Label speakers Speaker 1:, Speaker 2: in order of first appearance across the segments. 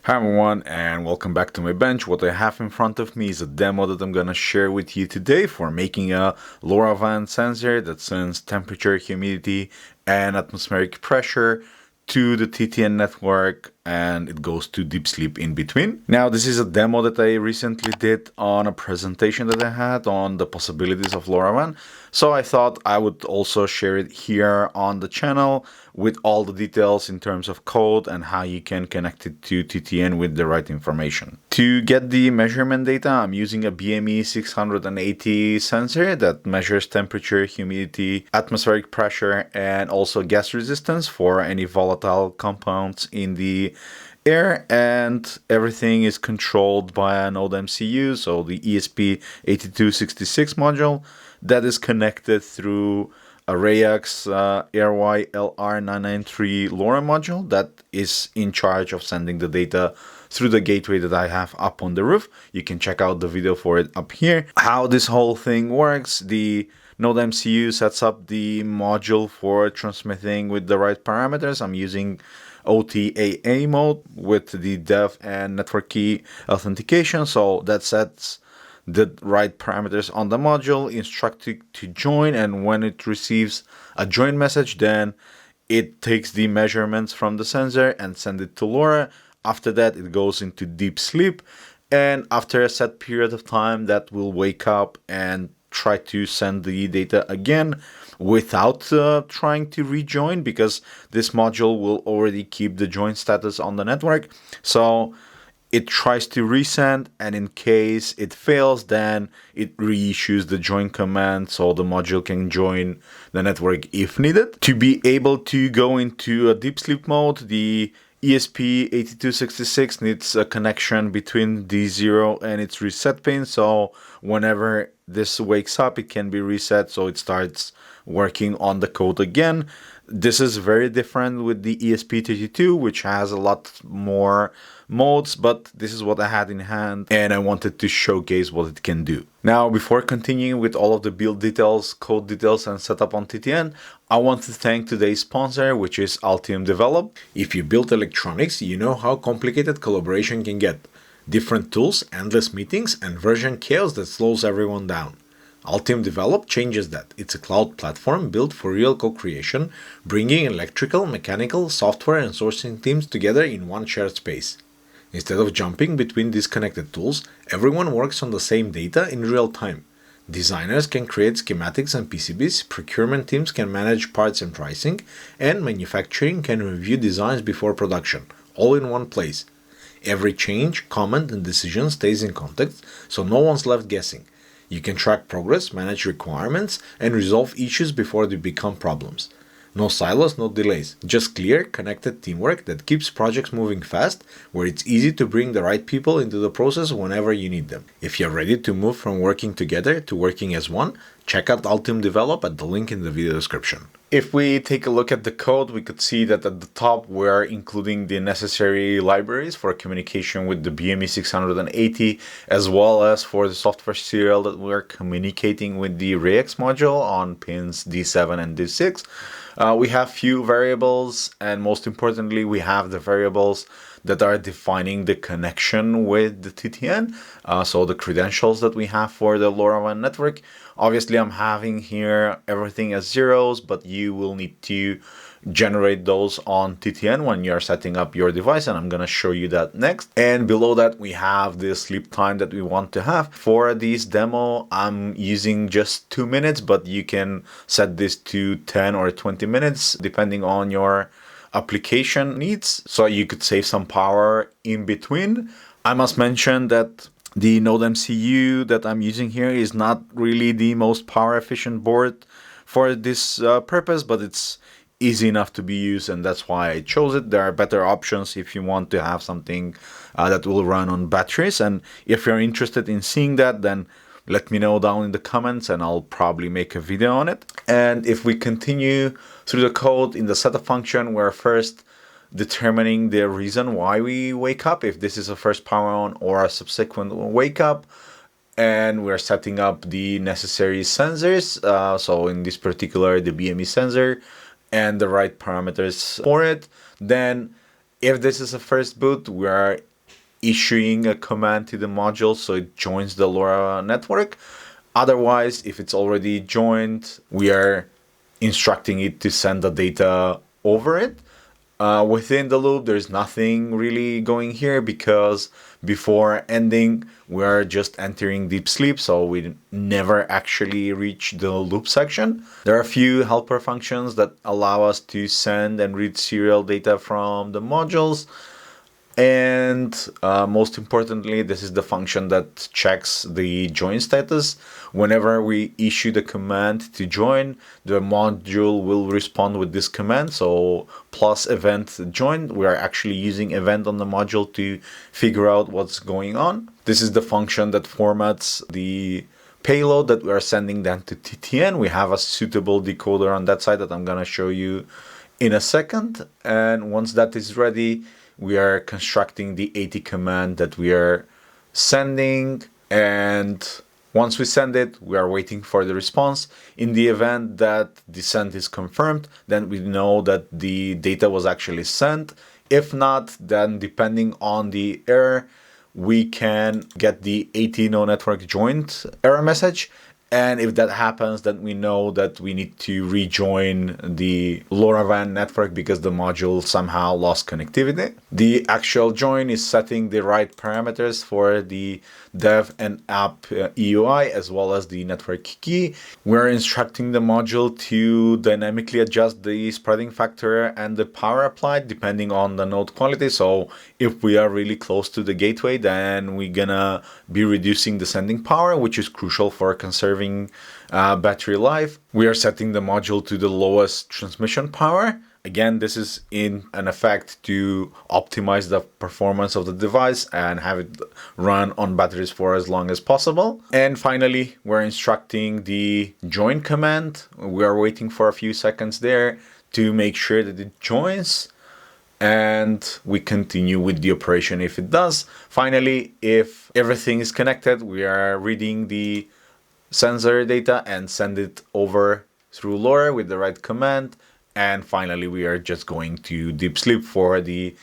Speaker 1: Hi everyone, and welcome back to my bench. What I have in front of me is a demo that I'm gonna share with you today for making a LoRaWAN sensor that sends temperature, humidity, and atmospheric pressure to the TTN network, and it goes to deep sleep in between. Now, this is a demo that I recently did on a presentation that I had on the possibilities of LoRaWAN. So I thought I would also share it here on the channel with all the details in terms of code and how you can connect it to TTN with the right information. To get the measurement data, I'm using a BME680 sensor that measures temperature, humidity, atmospheric pressure, and also gas resistance for any volatile compounds in the air, and everything is controlled by an Node MCU, so the ESP8266 module that is connected through a REYAX RYLR993 LoRa module that is in charge of sending the data through the gateway that I have up on the roof. You can check out the video for it up here. How this whole thing works: the Node MCU sets up the module for transmitting with the right parameters. I'm using OTAA mode with the dev and network key authentication, so that sets the right parameters on the module, instruct it to join, and when it receives a join message, then it takes the measurements from the sensor and send it to LoRa. After that, it goes into deep sleep, and after a set period of time, that will wake up and try to send the data again without trying to rejoin, because this module will already keep the join status on the network. So it tries to resend, and in case it fails, then it reissues the join command so the module can join the network if needed. To be able to go into a deep sleep mode, the ESP8266 needs a connection between D0 and its reset pin, so whenever this wakes up, it can be reset so it starts working on the code again. This is very different with the ESP32, which has a lot more modes, but this is what I had in hand and I wanted to showcase what it can do. Now, before continuing with all of the build details, code details, and setup on TTN, I want to thank today's sponsor, which is Altium Develop. If you build electronics, you know how complicated collaboration can get. Different tools, endless meetings, and version chaos that slows everyone down. Altium Develop changes that. It's a cloud platform built for real co-creation, bringing electrical, mechanical, software, and sourcing teams together in one shared space. Instead of jumping between disconnected tools, everyone works on the same data in real time. Designers can create schematics and PCBs, procurement teams can manage parts and pricing, and manufacturing can review designs before production, all in one place. Every change, comment, and decision stays in context, so no one's left guessing. You can track progress, manage requirements, and resolve issues before they become problems. No silos, no delays. Just clear, connected teamwork that keeps projects moving fast, where it's easy to bring the right people into the process whenever you need them. If you're ready to move from working together to working as one, check out Altium Develop at the link in the video description. If we take a look at the code, we could see that at the top we're including the necessary libraries for communication with the BME680, as well as for the software serial that we're communicating with the REYAX module on pins D7 and D6. We have few variables, and most importantly, we have the variables that are defining the connection with the TTN, so the credentials that we have for the LoRaWAN network. Obviously, I'm having here everything as zeros, but you will need to generate those on TTN when you're setting up your device, and I'm going to show you that next. And below that, we have the sleep time that we want to have. For this demo, I'm using just 2 minutes, but you can set this to 10 or 20 minutes depending on your application needs, so you could save some power in between. I must mention that the Node MCU that I'm using here is not really the most power efficient board for this purpose, but it's easy enough to be used, and that's why I chose it. There are better options if you want to have something that will run on batteries, and if you're interested in seeing that, then let me know down in the comments and I'll probably make a video on it. And if we continue through the code, in the setup function, we're first determining the reason why we wake up, if this is a first power on or a subsequent wake up, and we're setting up the necessary sensors, so in this particular the BME sensor, and the right parameters for it. Then if this is a first boot, we are issuing a command to the module so it joins the LoRa network. Otherwise, if it's already joined, we are instructing it to send the data over it. Within the loop, there's nothing really going here because before ending, we are just entering deep sleep, so we never actually reach the loop section. There are a few helper functions that allow us to send and read serial data from the modules. And most importantly, this is the function that checks the join status. Whenever we issue the command to join, the module will respond with this command. So plus event join, we are actually using event on the module to figure out what's going on. This is the function that formats the payload that we are sending then to TTN. We have a suitable decoder on that side that I'm going to show you in a second. And once that is ready, we are constructing the AT command that we are sending, and once we send it, we are waiting for the response. In the event that the send is confirmed, then we know that the data was actually sent. If not, then depending on the error, we can get the AT no network joined error message. And if that happens, then we know that we need to rejoin the LoRaWAN network because the module somehow lost connectivity. The actual join is setting the right parameters for the dev and app EUI as well as the network key. We're instructing the module to dynamically adjust the spreading factor and the power applied depending on the node quality. So if we are really close to the gateway, then we're gonna be reducing the sending power, which is crucial for conserving battery life. We are setting the module to the lowest transmission power. Again, this is in an effect to optimize the performance of the device and have it run on batteries for as long as possible. And finally, we're instructing the join command. We are waiting for a few seconds there to make sure that it joins, and we continue with the operation if it does. Finally, if everything is connected, we are reading the sensor data and send it over through LoRa with the right command. And finally, we are just going to deep sleep for the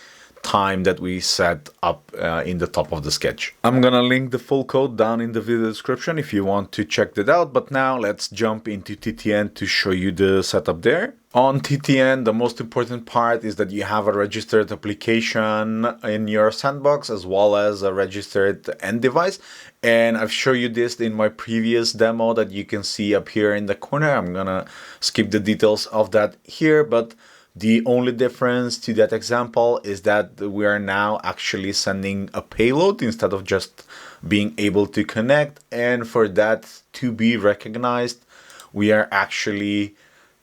Speaker 1: time that we set up in the top of the sketch. I'm gonna link the full code down in the video description if you want to check that out. But now let's jump into TTN to show you the setup there. On TTN, the most important part is that you have a registered application in your sandbox as well as a registered end device. And I've shown you this in my previous demo that you can see up here in the corner. I'm gonna skip the details of that here, but the only difference to that example is that we are now actually sending a payload instead of just being able to connect. And for that to be recognized, we are actually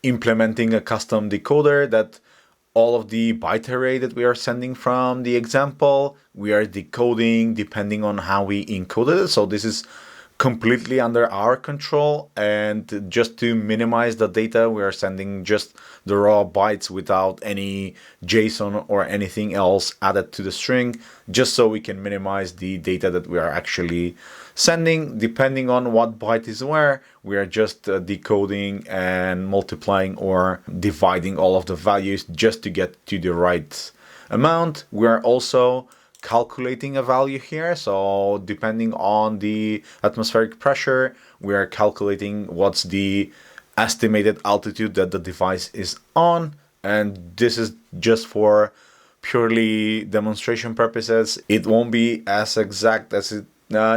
Speaker 1: implementing a custom decoder that all of the byte array that we are sending from the example, we are decoding depending on how we encoded it. So this is completely under our control, and just to minimize the data, we are sending just the raw bytes without any JSON or anything else added to the string, just so we can minimize the data that we are actually sending. Depending on what byte is where, we are just decoding and multiplying or dividing all of the values just to get to the right amount. We are also calculating a value here, so depending on the atmospheric pressure, we are calculating what's the estimated altitude that the device is on, and this is just for purely demonstration purposes. It won't be as exact as it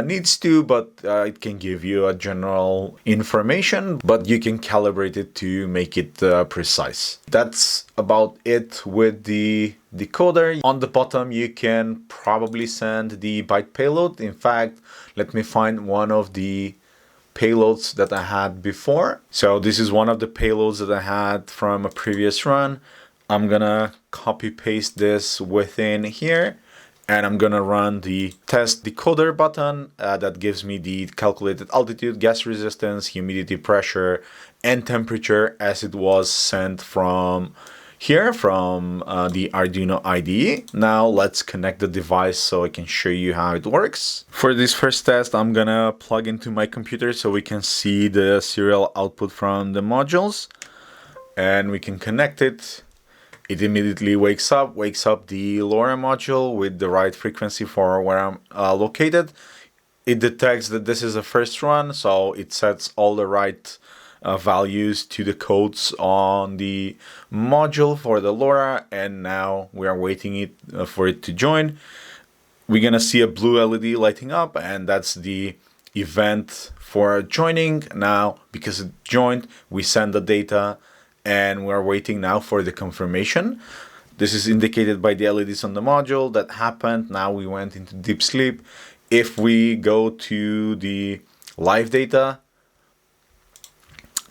Speaker 1: needs to, but it can give you a general information, but you can calibrate it to make it precise. That's about it with the decoder. On the bottom, you can probably send the byte payload. In fact, let me find one of the payloads that I had before. So this is one of the payloads that I had from a previous run. I'm gonna copy paste this within here, and I'm gonna run the test decoder button that gives me the calculated altitude, gas resistance, humidity, pressure, and temperature as it was sent from here from the Arduino IDE. Now let's connect the device so I can show you how it works. For this first test, I'm gonna plug into my computer so we can see the serial output from the modules, and we can connect it. it immediately wakes up the LoRa module with the right frequency for where I'm located. It detects that this is a first run, so it sets all the right values to the codes on the module for the LoRa, and now we are waiting for it to join. We're gonna see a blue LED lighting up, and that's the event for joining. Now, because it joined, we send the data, and we're waiting now for the confirmation. This is indicated by the LEDs on the module. That happened. Now we went into deep sleep. If we go to the live data,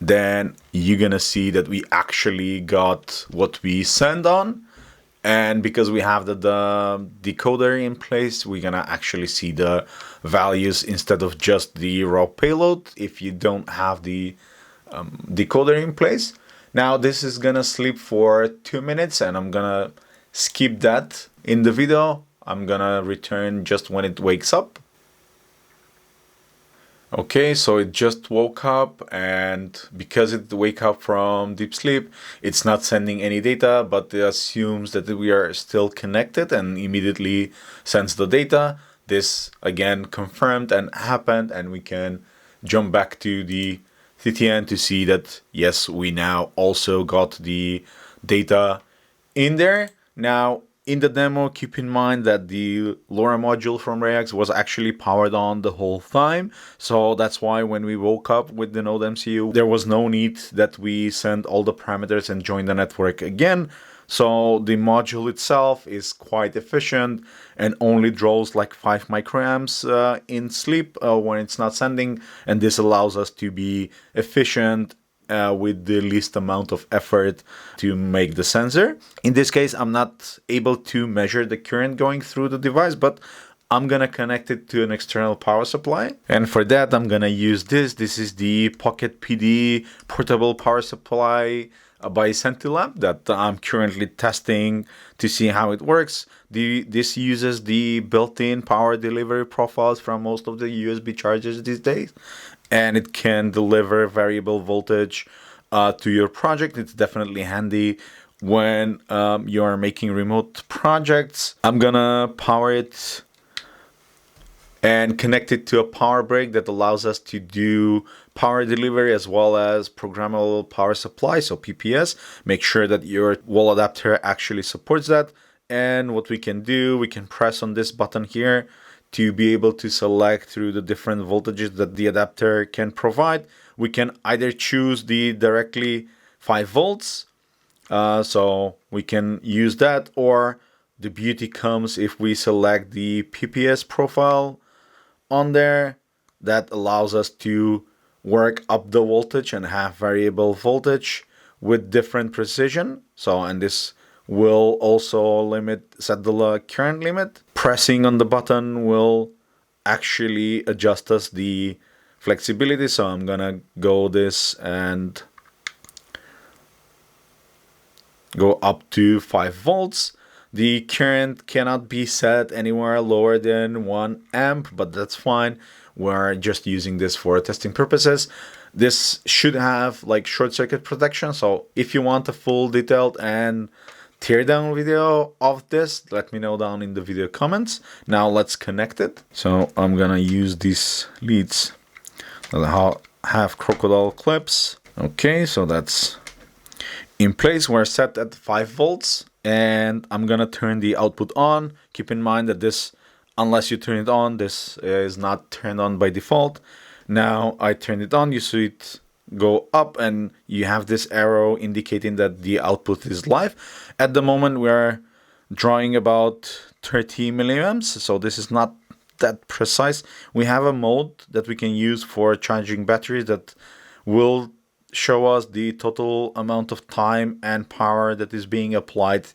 Speaker 1: then you're gonna see that we actually got what we send on. And because we have the decoder in place, we're gonna actually see the values instead of just the raw payload if you don't have the decoder in place. Now this is gonna sleep for 2 minutes, and I'm gonna skip that in the video. I'm gonna return just when it wakes up. Okay, so it just woke up, and because it wake up from deep sleep, it's not sending any data, but it assumes that we are still connected and immediately sends the data. This again confirmed and happened, and we can jump back to the TTN to see that yes, we now also got the data in there. Now, in the demo, keep in mind that the LoRa module from REYAX was actually powered on the whole time. So that's why when we woke up with the Node MCU, there was no need that we send all the parameters and join the network again. So the module itself is quite efficient and only draws like 5 microamps in sleep when it's not sending. And this allows us to be efficient with the least amount of effort to make the sensor. In this case, I'm not able to measure the current going through the device, but I'm gonna connect it to an external power supply. And for that, I'm gonna use this. This is the PocketPD portable power supply by Sentilab that I'm currently testing to see how it works. This uses the built-in power delivery profiles from most of the USB chargers these days, and it can deliver variable voltage to your project. It's definitely handy when you're making remote projects. I'm gonna power it and connect it to a power brick that allows us to do power delivery as well as programmable power supply, so PPS. Make sure that your wall adapter actually supports that. And what we can do, we can press on this button here to be able to select through the different voltages that the adapter can provide. We can either choose the directly 5 volts, so we can use that, or the beauty comes if we select the PPS profile on there. That allows us to work up the voltage and have variable voltage with different precision. So, and this will also set the current limit. Pressing on the button will actually adjust us the flexibility. So I'm gonna go this and go up to 5 volts. The current cannot be set anywhere lower than 1 amp, but that's fine. We're just using this for testing purposes. This should have like short circuit protection. So if you want a full detailed and teardown video of this, let me know down in the video comments. Now let's connect it. So I'm gonna use these leads that have crocodile clips. Okay, so that's in place. We're set at 5 volts, and I'm gonna turn the output on. Keep in mind that this, unless you turn it on, this is not turned on by default. Now I turn it on, you see it go up, and you have this arrow indicating that the output is live. At the moment we're drawing about 30 milliamps, so this is not that precise. We have a mode that we can use for charging batteries that will show us the total amount of time and power that is being applied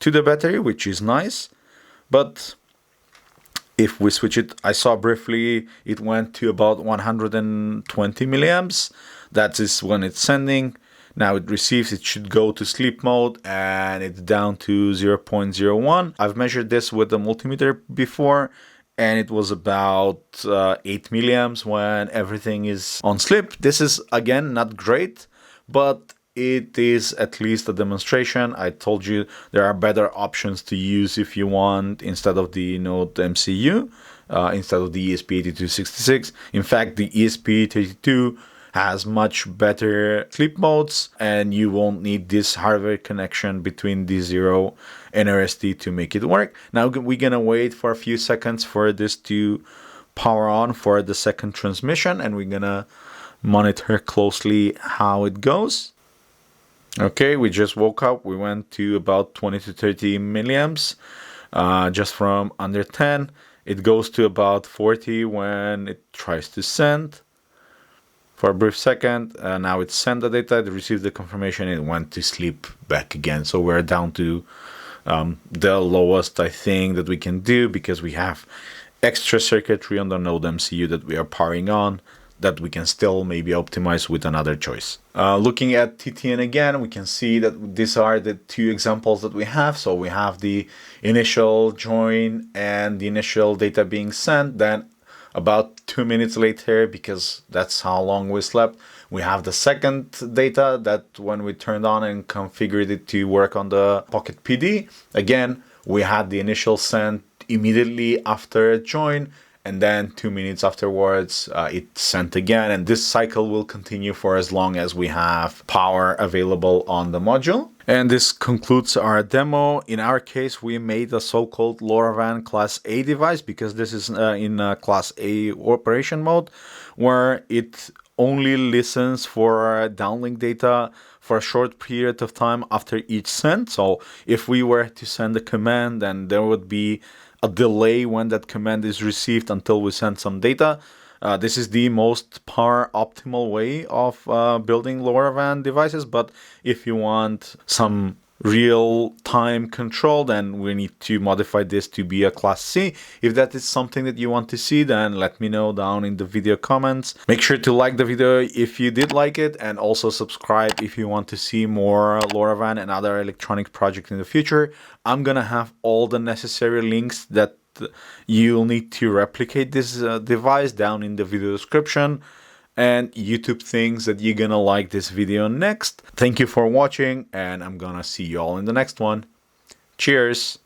Speaker 1: to the battery, which is nice. But if we switch it, I saw briefly it went to about 120 milliamps. That is when it's sending. Now it receives, it should go to sleep mode, and it's down to 0.01. I've measured this with the multimeter before, and it was about 8 milliamps when everything is on sleep. This is again not great, but it is at least a demonstration. I told you there are better options to use if you want instead of the Node MCU, instead of the ESP8266. In fact, the ESP32 has much better sleep modes, and you won't need this hardware connection between D0 and RST to make it work. Now we're gonna wait for a few seconds for this to power on for the second transmission, and we're gonna monitor closely how it goes. Okay, we just woke up. We went to about 20 to 30 milliamps, just from under 10. It goes to about 40 when it tries to send. For a brief second, now it sent the data, it received the confirmation, it went to sleep back again. So we're down to the lowest, I think, that we can do, because we have extra circuitry on the Node MCU that we are powering on that we can still maybe optimize with another choice. Looking at TTN again, we can see that these are the two examples that we have. So we have the initial join and the initial data being sent, then about 2 minutes later, because that's how long we slept, we have the second data that when we turned on and configured it to work on the PocketPD, again, we had the initial send immediately after join, and then 2 minutes afterwards, it sent again. And this cycle will continue for as long as we have power available on the module. And this concludes our demo. In our case, we made a so-called LoRaWAN Class A device, because this is in Class A operation mode, where it only listens for downlink data for a short period of time after each send. So if we were to send a command, then there would be a delay when that command is received until we send some data. This is the most power optimal way of building LoRaWAN devices, but if you want some real-time control, then we need to modify this to be a Class C. If that is something that you want to see, then let me know down in the video comments. Make sure to like the video if you did like it, and also subscribe if you want to see more LoRaWAN and other electronic projects in the future. I'm gonna have all the necessary links that you'll need to replicate this device down in the video description, and YouTube thinks that you're gonna like this video next. Thank you for watching, and I'm gonna see you all in the next one. Cheers!